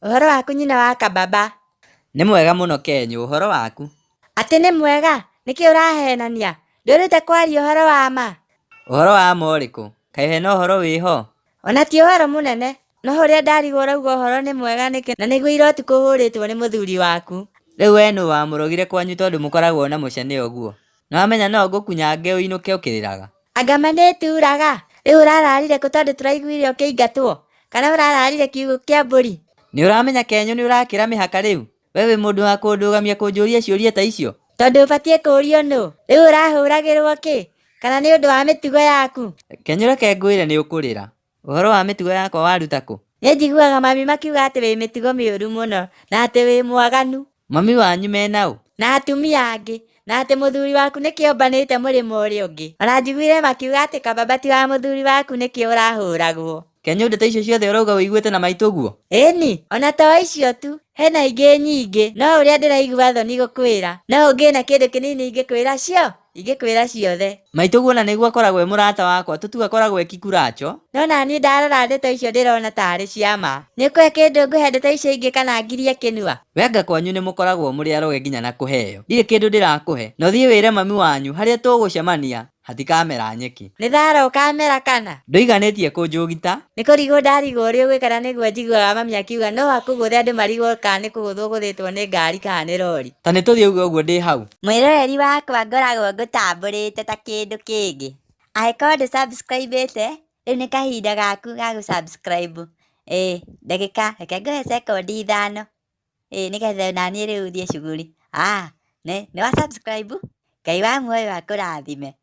Ũhoro waku nyina wa Kababa? Nĩ mwega mũno Kenyũ, ũhoro waku? Atĩ nĩ mwega? Nĩkĩ ũrahenania? Ndũrĩte kwaria ũhoro wa ma? Ũhoro wa ma ũrĩkũ? Kaĩ hena ũhoro wĩho? Ona ti ũhoro mũnene, no ũrĩa ndarigwo ũrauga ũhoro nĩ mwega nĩkĩ na nĩguo ira ũtukũ hũrĩtwo nĩ mũthuri waku. Rĩu we nũ wamũrogire kwanyu tondũ mũkoragwo na mũcene ũguo? Nĩwamenya no ngũkunyange ũinũke ũkĩrĩraga. Anga ma nĩturaga? Rĩu ũrararire kũ tondũ tũraiguire ũkĩingatwo? Kana ũrararire kiugũ kĩa mbũri? Nĩũramenya Kenyũ nĩũrakĩra mĩhaka rĩu? We wĩ mũndũ wa kũndũgamia kũnjũria ciũria ta icio? Tondũ ũbatiĩ kũrio nũ? Rĩu ũrahũragĩrwo kĩ? Kana nĩ ũndũ wa mĩtugo yaku? Kenyũ reke ngwĩre nĩũkũrĩra. Ũhoro wa mĩtugo yakwa waruta kũ? Nĩ njiguaga mami makiuga atĩ wĩ mĩtugo mĩũru mũno, na atĩ wĩ mwaganu. Mami wanyu mena ũ? Na atumia angĩ, na atĩ mũthuri waku nĩkĩo mbanĩte mũrĩmo ũrĩa ũngĩ. Ona njiguire makiuga atĩ Kababa ti wa mũthuri waku nĩkĩo ũrahũragwo. Kenyũ ndeto icio ciothe ũrauga wĩiguĩte na maitũ ũguo? Ĩni, ona to icio tu, hena ingĩ nyingĩ, no ũrĩa ndĩraigua thoni gũkwĩra. No ũngĩna kĩndũ kĩnini ingĩkwĩra cio, ingĩkwĩra ciothe. Maitũ guo na nĩguo akoragwo e mũrata wakwa, tũtu akoragwo e kikuracho. No naniĩ ndarora ndeto icio ndĩrona tarĩ cia ma. Nĩũkũhe kĩndũ ngũhe ndeto icio ingĩ kana ngirie kĩnua? We anga kwanyu nĩmũkoragwo mũrĩ aroge nginya na kũheo. Ndirĩ kĩndũ ndĩrakũhe, na ũthiĩ wĩre mami wanyu harĩa tũgũcemania hatikamera nyeki. Nĩ thara ũkamera kana? Ndũiganĩtie kũnjũgita. Nĩ kũrigwo ndarigwo ũrĩa ũgwĩkana nĩguo njiguaga mami akiuga no akũgũthe andũ marigwo kana nĩ kũgũthwo ũgũthĩtwo nĩ ngari kana nĩ rori. Ta nĩtũthiĩ uge ũguo ndĩ hau. Mwĩroreri wakwa ngoragwo ngũtambũrĩte ta kĩndũ kĩngĩ. Angĩkorwo ndũ-subscribe-ĩte, rĩu nĩ kahinda gaku ga gũ-subscribe. Ndagĩka, reke ngũhe sekondi 5. Nĩgetha naniĩ rĩu thiĩ cuguri. Nĩ wa subscribe? Ngai wa muoyo akũrathime.